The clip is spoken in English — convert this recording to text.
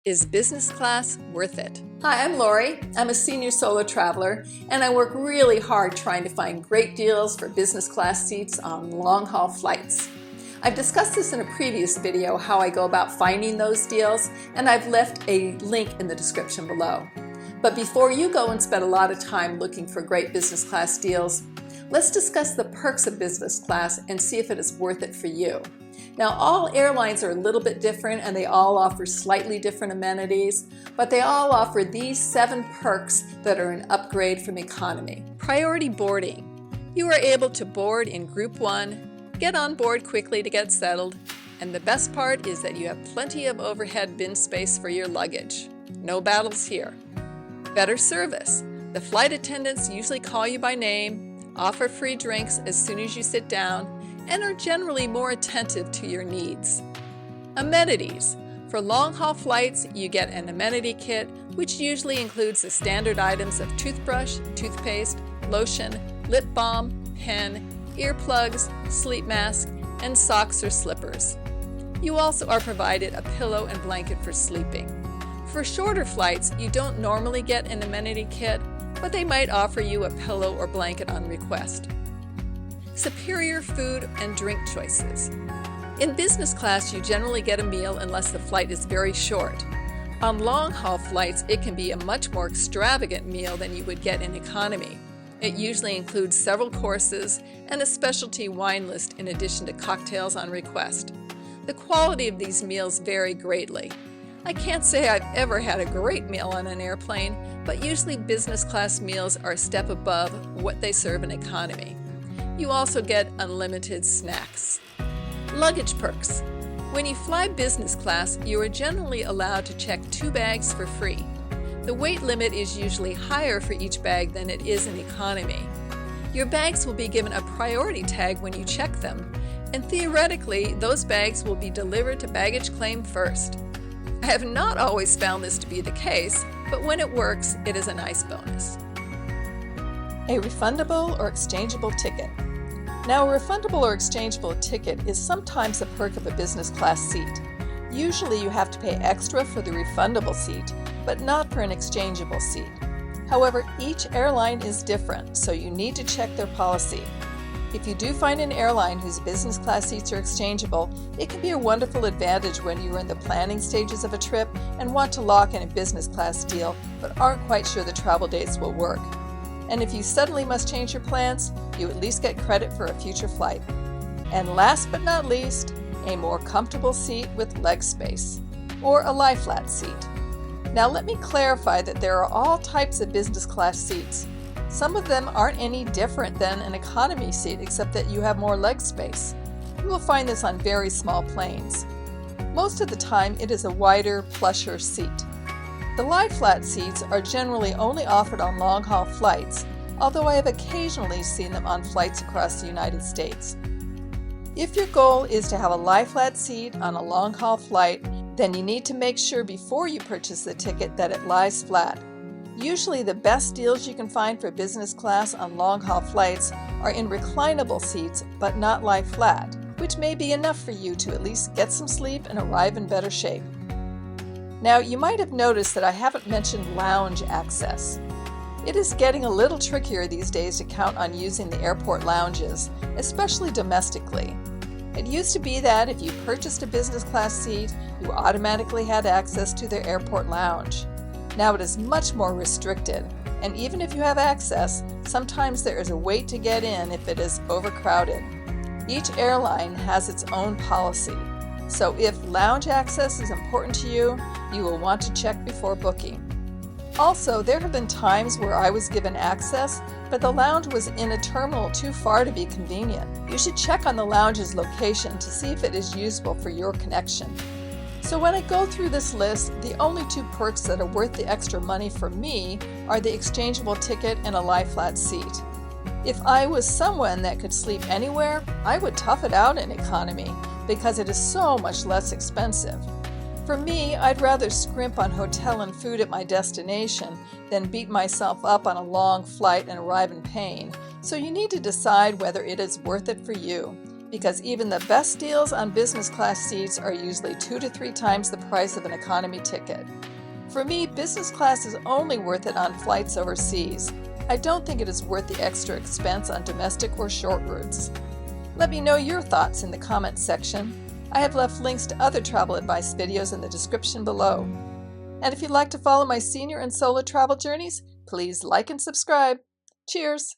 Is business class worth it? Hi, I'm Lori. I'm a senior solo traveler, and I work really hard trying to find great deals for business class seats on long-haul flights. I've discussed this in a previous video, how I go about finding those deals, and I've left a link in the description below. But before you go and spend a lot of time looking for great business class deals, let's discuss the perks of business class and see if it is worth it for you. Now, all airlines are a little bit different and they all offer slightly different amenities, but they all offer these 7 perks that are an upgrade from economy. Priority boarding. You are able to board in Group 1, get on board quickly to get settled, and the best part is that you have plenty of overhead bin space for your luggage. No battles here. Better service. The flight attendants usually call you by name, offer free drinks as soon as you sit down, and are generally more attentive to your needs. Amenities. For long-haul flights, you get an amenity kit, which usually includes the standard items of toothbrush, toothpaste, lotion, lip balm, pen, earplugs, sleep mask, and socks or slippers. You also are provided a pillow and blanket for sleeping. For shorter flights, you don't normally get an amenity kit, but they might offer you a pillow or blanket on request. Superior food and drink choices. In business class, you generally get a meal unless the flight is very short. On long-haul flights, it can be a much more extravagant meal than you would get in economy. It usually includes several courses and a specialty wine list in addition to cocktails on request. The quality of these meals vary greatly. I can't say I've ever had a great meal on an airplane, but usually business class meals are a step above what they serve in economy. You also get unlimited snacks. Luggage perks. When you fly business class, you are generally allowed to check 2 bags for free. The weight limit is usually higher for each bag than it is in economy. Your bags will be given a priority tag when you check them, and theoretically, those bags will be delivered to baggage claim first. I have not always found this to be the case, but when it works, it is a nice bonus. A refundable or exchangeable ticket. Now, a refundable or exchangeable ticket is sometimes a perk of a business class seat. Usually you have to pay extra for the refundable seat, but not for an exchangeable seat. However, each airline is different, so you need to check their policy. If you do find an airline whose business class seats are exchangeable, it can be a wonderful advantage when you are in the planning stages of a trip and want to lock in a business class deal, but aren't quite sure the travel dates will work. And if you suddenly must change your plans, you at least get credit for a future flight. And last but not least, a more comfortable seat with leg space, or a lie-flat seat. Now let me clarify that there are all types of business class seats. Some of them aren't any different than an economy seat except that you have more leg space. You will find this on very small planes. Most of the time it is a wider, plusher seat. The lie-flat seats are generally only offered on long-haul flights, although I have occasionally seen them on flights across the United States. If your goal is to have a lie-flat seat on a long-haul flight, then you need to make sure before you purchase the ticket that it lies flat. Usually the best deals you can find for business class on long-haul flights are in reclinable seats, but not lie flat, which may be enough for you to at least get some sleep and arrive in better shape. Now, you might have noticed that I haven't mentioned lounge access. It is getting a little trickier these days to count on using the airport lounges, especially domestically. It used to be that if you purchased a business class seat, you automatically had access to their airport lounge. Now it is much more restricted, and even if you have access, sometimes there is a wait to get in if it is overcrowded. Each airline has its own policy. So if lounge access is important to you, you will want to check before booking. Also, there have been times where I was given access, but the lounge was in a terminal too far to be convenient. You should check on the lounge's location to see if it is usable for your connection. So when I go through this list, the only 2 perks that are worth the extra money for me are the exchangeable ticket and a lie-flat seat. If I was someone that could sleep anywhere, I would tough it out in economy, because it is so much less expensive. For me, I'd rather scrimp on hotel and food at my destination than beat myself up on a long flight and arrive in pain, so you need to decide whether it is worth it for you. because even the best deals on business class seats are usually 2 to 3 times the price of an economy ticket. For me, business class is only worth it on flights overseas. I don't think it is worth the extra expense on domestic or short routes. Let me know your thoughts in the comments section. I have left links to other travel advice videos in the description below. And if you'd like to follow my senior and solo travel journeys, please like and subscribe. Cheers!